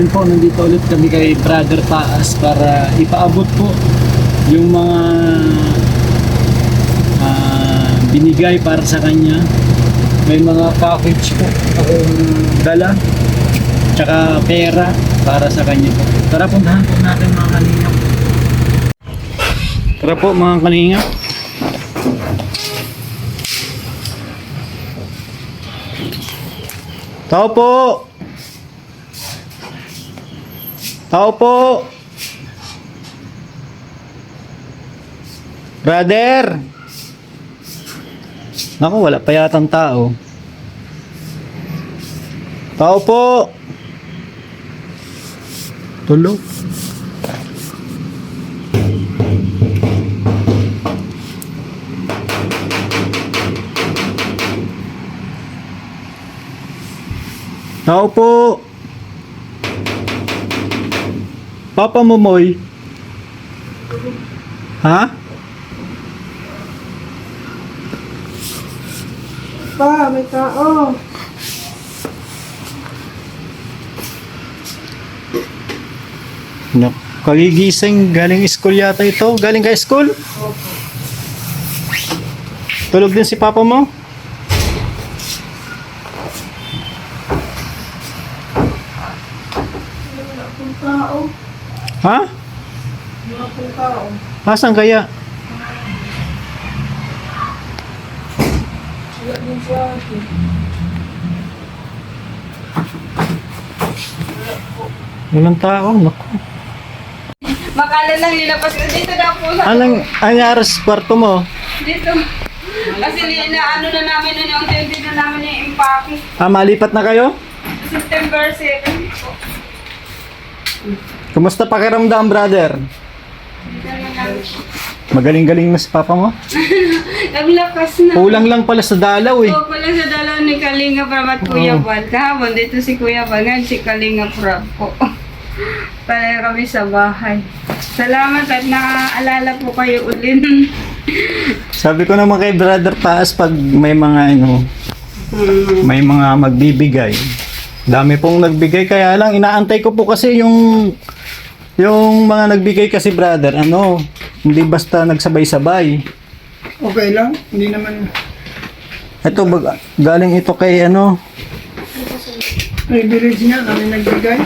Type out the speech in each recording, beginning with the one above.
ngayon po nandito ulit kami kay Brother Taas para ipaabot po yung mga binigay para sa kanya. May mga package po akong dala tsaka pera para sa kanya po. Tara, puntahan po natin mga kalingap. Tara po mga kalingap. Tao po! Tao po! Brother! Naku, wala pa yatang tao. Tao po! Tulog. Tao po! Papa Momoy? Ha? Pa, may tao. No. Kagigising, galing school yata ito. Galing ka school? Tulog din si papa mo? Wala pong tao. Ha? Wala pong tao. Asan kaya? Wala din siya akin. Walang tao. Naku. Makala lang nilabas ko. Dito na po sa... Anong anyari sa kwarto mo? Dito. Kasi ano na namin na unti-unti na namin yung impake. Malipat na kayo? September 7 po. Kumusta pakiramdam, brother? Dito na namin. Magaling-galing na si papa mo? Naglakas na. Kulang lang pala sa dalaw eh. Oo, pala sa dalaw ni Kalinga Prab at Kuya Bal. Kahapon dito si Kuya Bal. Ngayon si Kalinga Prab po. Pala kami sa bahay. Salamat at nakaalala po kayo ulit. Sabi ko naman kay Brother Taas pag may mga may mga magbibigay. Dami pong nagbigay kaya lang inaantay ko po kasi yung mga nagbigay kasi brother, hindi basta nagsabay-sabay. Okay lang, hindi naman. Ito galing ito kay Privilege niya, kami nagbigay.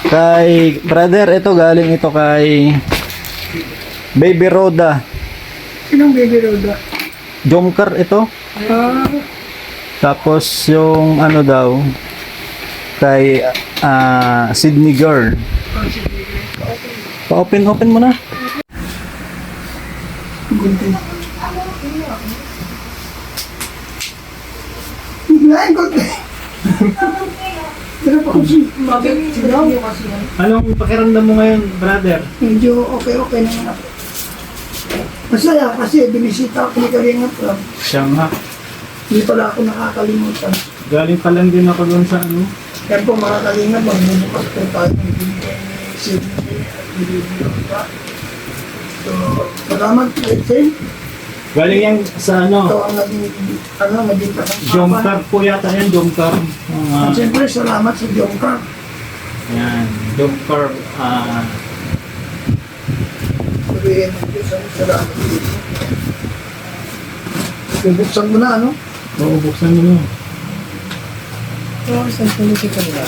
kay brother, ito galing ito kay Baby Roda. Sinong baby Roda? Jomcar ito. Ah, Tapos yung daw kay Sydney Girl. Pa-open mo na. gunting. Lain gunting. Pero po, sigaw. Anong pakiramdam mo ngayon, brother? Medyo okay naman ako. Masaya kasi binisita ako ni Kalinga Prab. Siya nga. Hindi pala ako nakakalimutan. Galing pa lang din ako doon sa Yan po mga Kalinga, magbubukas po tayo ng binigay ni Sydney at binibigyan pa. So, salamat po, Etienne. Galing yan sa Ito ang naging kasama. Jomcar po yata yan, Jomcar. At siyempre, salamat sa Jomcar. Yan, Jomcar. Sabihin ng Diyos ang salamat dito. Bubuksan mo na, ano? Buksan mo na. Oo, saan pulutin ka nila?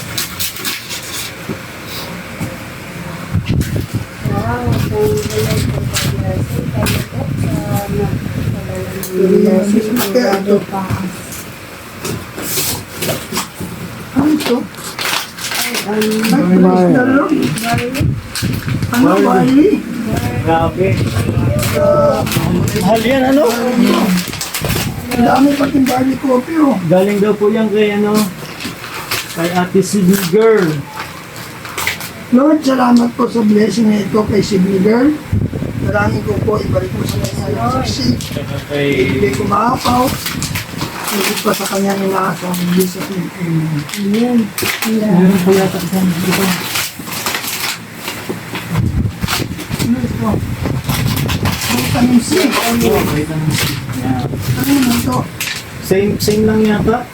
Wow, kung walay po pag-ilasay, tayo po sa Sigurado pa. Ano ito? Ay, Barley. ano, Barley? Grabe. Mahal yan, Ang dami pating Barley coffee, oh. Galing daw po yan kay kay Ate Sydney Girl. Lord, salamat po sa blessing na ito kay Sydney Girl. Dalangin ko po, ibalik mo sa kanya ng saksi. Hindi ko maapaw. Higit pa sa kanya inaasang Jesus name. Amen. Meron po yata dyan. Dito. Ano ito? Vitamin C. Vitamin C. Yan. Ano naman ito? Same lang yata.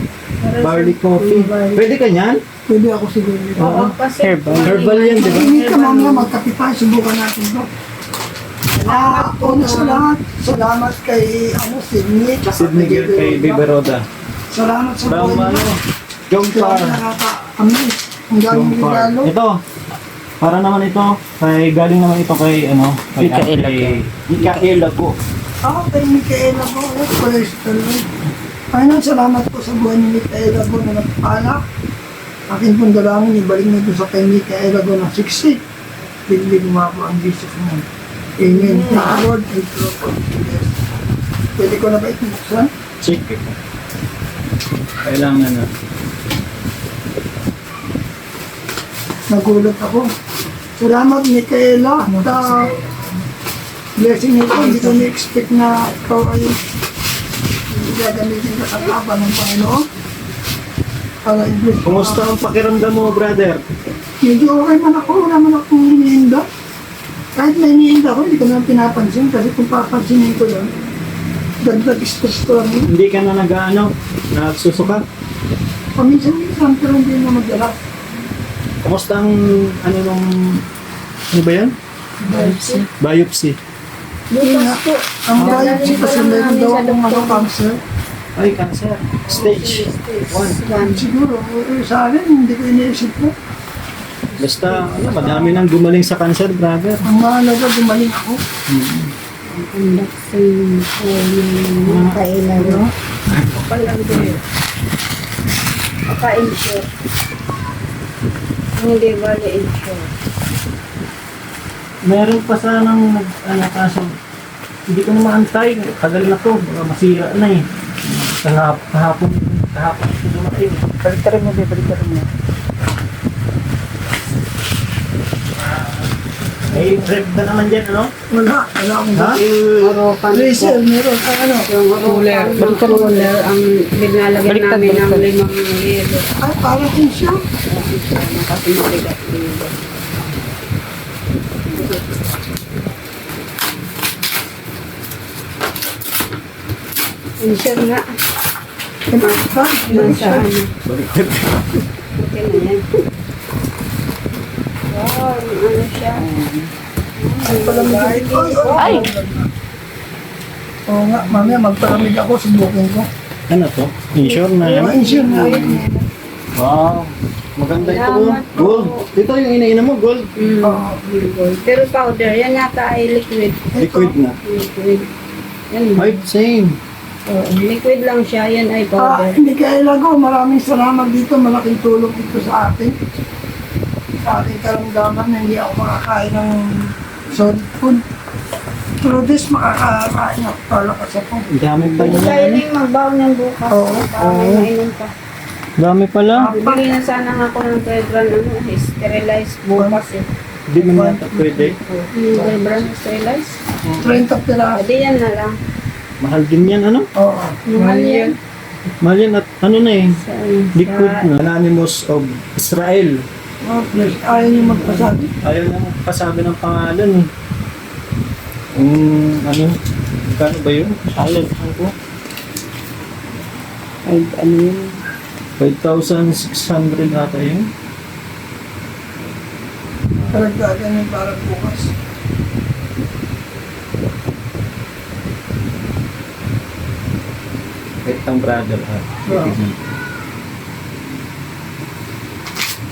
Barley coffee. Pwede ka niyan? Pwede ako siguro dito. Oo, kasi Herbal yan, di ba? Hindi ka mamaya magkape tayo, subukan natin to. Una sa lahat, salamat kay Sydney. Sydney Girl kay Baby Roda. Salamat sa From buhay mo. Jompar. Nakaka-amaze. Ang daming Jompar. regalo. Ito. Para naman ito, galing naman ito kay Micaela Micaela ko. Kay Micaela po. Panginoon, salamat po sa buhay ni Micaela po na nagpala. Akin pong dalangin, ibalik na ito sa kay Micaela po na 60. Biglig mo ako ang Jesus mo. Amen. Thank you, Lord. Thank you, Lord. Yes. Pwede ko na ba itinuksan? Sige. Kailangan na. Nagulat ako. Salamat, Micaela. At blessing nito, hindi ko na-expect na ikaw ay gagamitin ka sa tapa ng Panginoon. Para i-bless ko. Kumusta ang pakiramdam mo, brother? Medyo okay man ako, wala man akong iniinda. Kahit may iniinda ako, hindi ko naman pinapansin kasi kung papansinin ko yun, dagdag stress ko lang yun. Hindi ka na nagsusuka? Paminsan-minsan, pero hindi na magdala. Kumusta ang ano ba yan? Biopsy. Yun nga, ang biopsy kasi meron daw akong cancer. Ay, cancer. Stage 1. Siguro, sa akin, hindi ko iniisip ko. Basta, madami nang gumaling sa cancer, brother. Ang mahalaga, gumaling ako. ang vaccine po ng mga kailan. No? Paka-insure. Hindi bali insure. Meron pa sanang kaso, hindi ko na maantay. Tagal na to, baka masira na eh. Kahapon ito dumating. Balitarin mo, balitarin mo. May rep na naman dyan, ano? Wala akong Ha? Yung Oropan po. Tracer, meron. Ano? Yung Oropan. Yung cooler. Ang binalagyan Baliktad, namin ng baliktad. 5 yelo. Ay, parang insure. Kasi mabigat yelo. Insure nga. Ha? Nasa ano. Baliktad. Okay na yan. Wow, ano siya. Palamig. Ay! Oo nga, mamaya magpalamig ako, subukin ko. Ano to? Insure na yan? Insure na. Wow. Maganda ito. Salamat po. Gold. Ito yung iniinom mo, gold. Oo. Pero powder, yan yata ay liquid. Liquid na. Liquid. Yan. Ay, same. Liquid lang siya, yan ay powder. Hindi kaya lago, maraming salamat dito, malaking tulong ito sa atin. Sa ating karamdaman na hindi ako makakain ng solid food. Through this, makakain ako talaga sa po. Ang dami pa Pwede tayo rin magbaon ng bukas. Oo. Para may mainom pa. Dami pala. Bibili na sana ako ng Pedran, sterilize bukas eh. Hindi man yata pwede. Yung Pedran sterilize. 30 piraso. Pwede yan na lang. Mahal din yan, ano? Oo. Mahal yan. Mahal yan at ano na eh. Sa, Liquid na. Anonymous of Israel. Oh, please, ayaw niyo magpasabi. Ayaw na magpasabi ng pangalan eh. Ano? Kano ba yun? Alam ko. Ay, ano yun? 5,600 ata yun. Karagdagan yung parang bukas. Wait ang brother ha. Wow.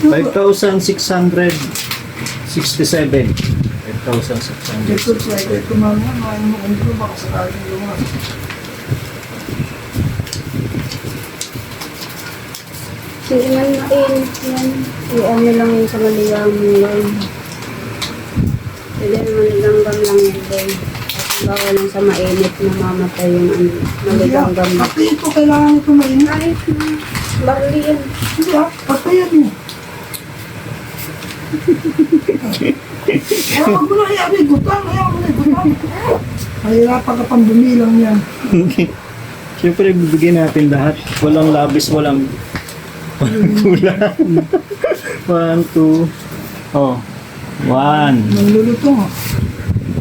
5,667. Dito sa ito mamaya, maayong mo kung ito, baka sakaling lumas. Hindi man mainit yan. I-ano lang yun sa maligang ngayon. Pwede naman lilanggam lang yun doon. At bawa lang sa mainit na mamatay yung ano, malilanggam. Pati ito, kailangan ito mainit. Kahit na, barley yan. Hindi pati yan eh. Ayaw ko na yan, igutan. Ayaw ko na igutan. Mahirapan ka pang bumilang yan. Siyempre, bibigyan natin lahat. Walang labis, walang kulang. 1, 2. Oh. 1. Nangluluto mo.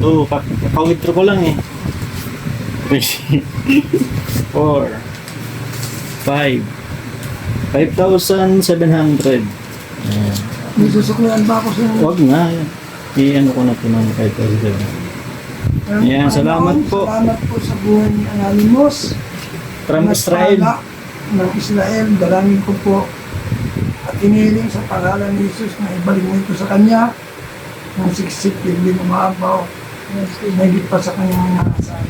Oh, kakawitro ko lang eh. 3, 4, 5, 5,700. Ayan. May susuklian ba ako sa inyo? Huwag nga. I-ano ko na ito ng 5,000. Ayan, salamat po. Salamat po sa buhay ni Anonymous. From Ng Israel. Pala ng Israel. Dalangin ko po at iniling sa pangalan ni Jesus na ibalik mo ito sa kanya ng siksik, hindi umabaw, nagit pa sa kanyang nakasan.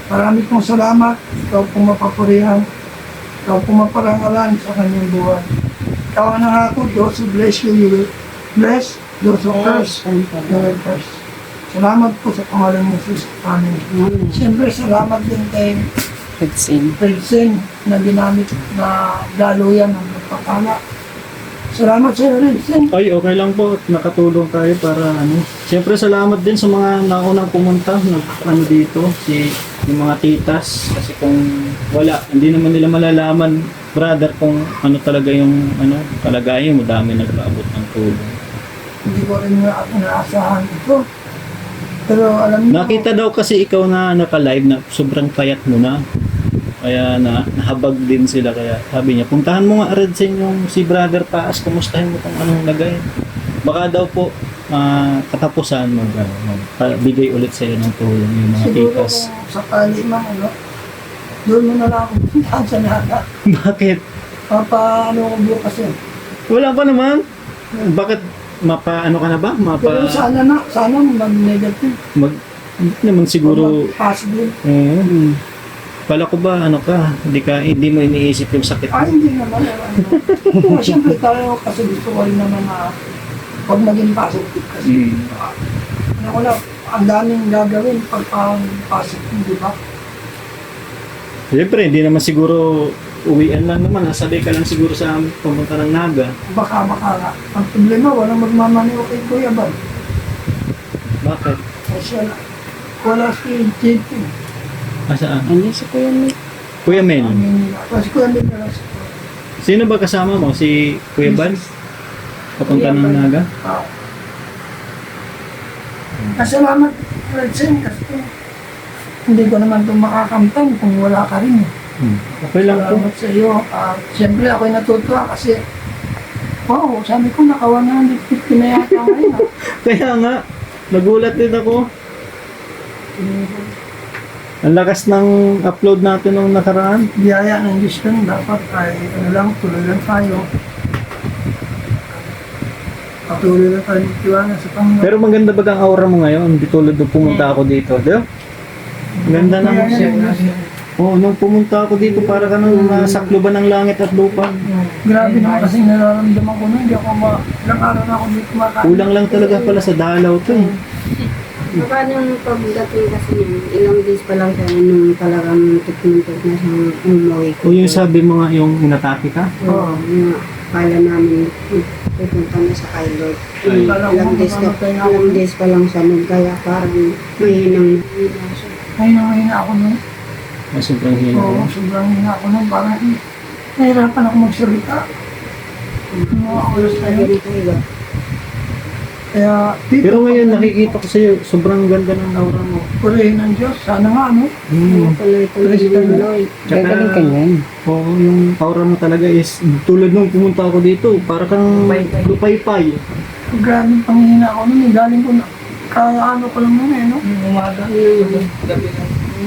Marami pong salamat. Ikaw pong mapapurihan. Ikaw pong maparangalan sa kanyang buhay. Ikaw ang nangako, those who bless you, you will bless. Those who curse, you will curse. Salamat po sa pangalan ni Jesus. Amen. Siyempre, salamat din kay Redsin. Redsin na ginamit na daluyan ng pagpapala. Salamat sa iyo, Redsin. Ay, okay lang po. Nakatulong tayo para ano. Siyempre, salamat din sa mga naunang pumunta. Ano dito, yung mga titas. Kasi kung wala, hindi naman nila malalaman, brother, kung ano talaga yung ano, kalagayan mo. Dami nagpaabot ng tulong. Hindi ko rin nga inaasahan ito. Pero alam niyo, Nakita daw kasi ikaw na naka-live na sobrang payat mo na. Kaya nahabag din sila. Kaya sabi niya, puntahan mo nga Redsin yung si Brother Paas. Kumustahin mo kung anong lagay. Baka daw po katapusan mo. Bigay ulit sa'yo ng tulong yung mga siguro titas. kung sakali man, ano, doon mo na lang ako puntahan sa naga. Bakit? Paano ko bukas yun. Wala pa naman. Bakit? Ano ka na ba? Pero sana mag-negative. Hindi naman siguro. Positive. Pala ko ba, ano ka? Hindi mo iniisip yung sakit mo. Ay, hindi naman. Siyempre tayo kasi gusto ko rin naman na pag naging positive kasi. Ano ko na, ang daming gagawin pag positive, di ba? Siyempre, hindi naman siguro uwian lang naman. Nasabi ka lang siguro sa pumunta ng Naga. Baka nga. Ang problema, walang magmamaniw kay Kuya Bal. Bakit? Kasi wala si JP. Saan? Ano si Kuya Nick? Kuya Mel. Kasi Kuya Bal na si Sino ba kasama mo? Si Kuya Bal? Papunta ng Naga? Salamat, Redsen, kasi hindi ko naman ito makakamtan kung wala ka rin. Okay lang po. Salamat sa iyo. Siyempre ako'y natutuwa kasi wow, sabi ko naka 150 na yata ngayon. Kaya nga, nagulat din ako. Ang lakas ng upload natin nung nakaraan. Biyaya ng Diyos yun, dapat ay ano lang, tuloy lang tayo. Patuloy lang tayo magtiwala sa Panginoon. Pero maganda ba ang aura mo ngayon? Hindi tulad nung pumunta ako dito. Diba? Ganda ng Oo, nung pumunta ako dito para ka nang nasakloban ng langit at lupa. Grabe naman kasi nararamdaman ko na hindi ako ilang araw na ako dito makain. Kulang lang talaga pala sa dalaw to eh. Baka nung pagdating kasi yun, ilang days pa lang siya nung talagang tutuntok na siyang umuwi ko. O yung sabi mo nga yung inatake ka? Oo, yung kala namin pupunta na sa Kailot. Ilang days pa lang siya nun, kaya parang mahinang siya. Mahina ako nun. Ay, sobrang hina. Oo, sobrang hina ako nun. Parang nahirapan ako magsalita. Mga oras na yun. Ganito iba. Kaya, Pero ngayon nakikita ko sa'yo, sobrang ganda ng aura mo. purihin ng Diyos. Sana nga, ano? Tuloy-tuloy yung Lord. Tsaka, Gagaling ka niyan. oo, yung aura mo talaga is tulad nung pumunta ako dito, para kang lupay-pay. Grabe ang panghihina ako nun. Galing ko na. Kaya ano ko lang nun eh, no? Umaga.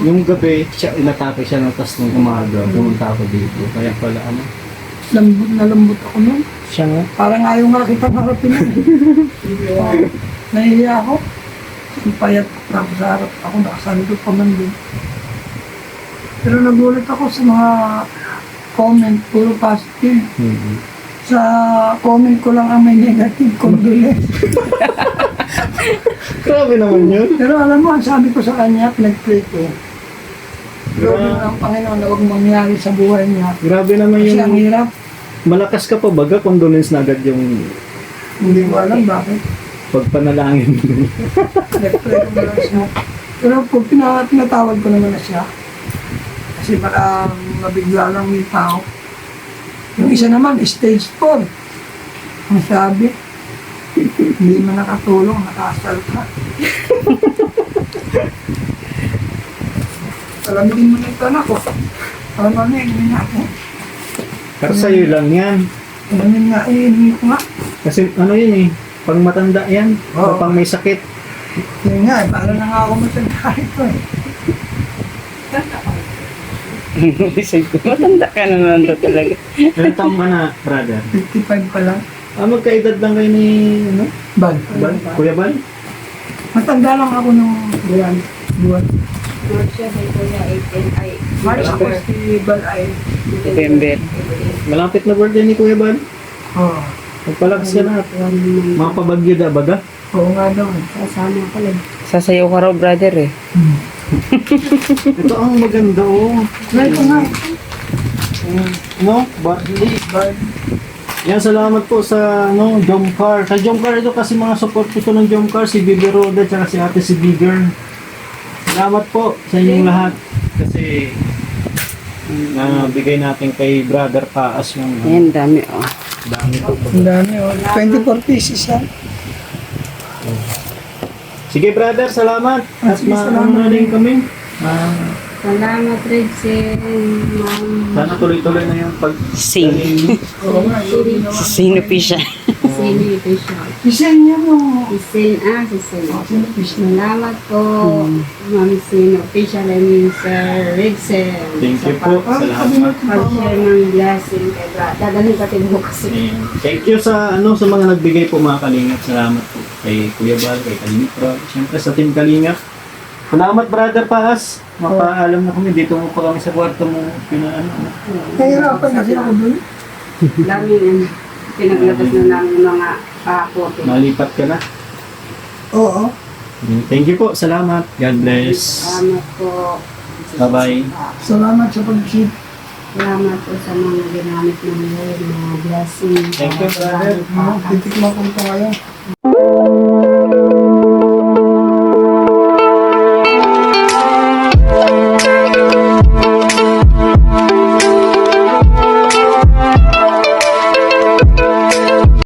Yung gabi, inatake siya ng tas ng umaga, pumunta ako dito. Kaya pala ano, Lambot na lambot ako nun. siya nga. Parang ayaw nga kitang harapin nun. Nahihiya ako. Ang payat tapos sa harap ako, nakasalikot pa man din. Pero nagulat ako sa mga comment, puro positive. Sa comment ko lang ang may negative, condolence. Grabe naman yun. Pero alam mo, ang sabi ko sa kanya, pinag-pray ko. Grabe ang Panginoon na huwag mangyari sa buhay niya. Grabe naman Kasi ang yung hirap, malakas ka pa baga, condolence na agad yung hindi ko alam bakit. pagpanalangin. Nag-pray ko na lang siya. Pero kung pinatawad ko naman na siya, kasi baka mabigla lang yung tao. Yung isa naman, stage 4. Ang sabi, hindi man nakatulong, nakasal ka. Alamigin mo na ito anak ko. Alam mo na, hindi na ako. Pero sa'yo lang yan. Ano yun nga, hindi ko nga. Kasi ano yun eh, pang matanda yan. Oo. O pang may sakit. Yun nga, para na nga ako matanda ito eh. Matanda ka na nando talaga. Ilang taong ka na, brother? 55 pa lang. Magkaedad lang kayo ni, ano? Bal. Bal? Kuya Bal? Matanda lang ako nung buwan. March siya kay Kuya 18 ay March ako si Bal ay. November. Malapit na birthday ni Kuya Bal. Oo. Magpalakas ka na. Mga pabagyo da, baga? Oo nga daw. kasama ko lang. Sasayaw ka raw, brother eh. Ito ang maganda oh. Try ko nga. No? Barley. Bal. Yan, salamat po sa Jomcar. Sa Jomcar ito kasi mga support ito ng Jomcar, si Bibi Roda at si ate si Bigger. Salamat po sa inyong lahat. Kasi bigay natin kay Brother Paas yung Ayan, dami oh. dami po. Ang dami oh. 24 pieces ha. Sige brother, salamat. At Sige, salamat. maano na din kami. Salamat rin si Ma'am Sana tuloy-tuloy na yung pag... Sing. Oo nga. Sinupi siya. Sini Fisher. Isin niya mo. Isin, si Sin. Sino Fisher? Salamat po, Ma'am Sino Fisher and Sir Rixel. Thank you po. Salamat. Pag-share ng blessing kay Brad. Dadalhin ka din mo kasi. Thank you sa sa mga nagbigay po mga kalingap. Salamat po kay Kuya Bal, kay Kalingap Rob, siyempre sa Team Kalingap. Salamat brother Paas. Mapaalam na kami dito mo pa kami sa kwarto mo pinaano. Nahirapan kasi ako dun. Daming pinaglabas na namin mga photo. Nalipat ka na. Oo. Thank you po. Salamat. God bless. Salamat po. Bye-bye. Salamat sa pag-ship. Salamat po sa mga ginamit ng Lord, mga blessing. Thank you, brother. Titikman ko ito ngayon.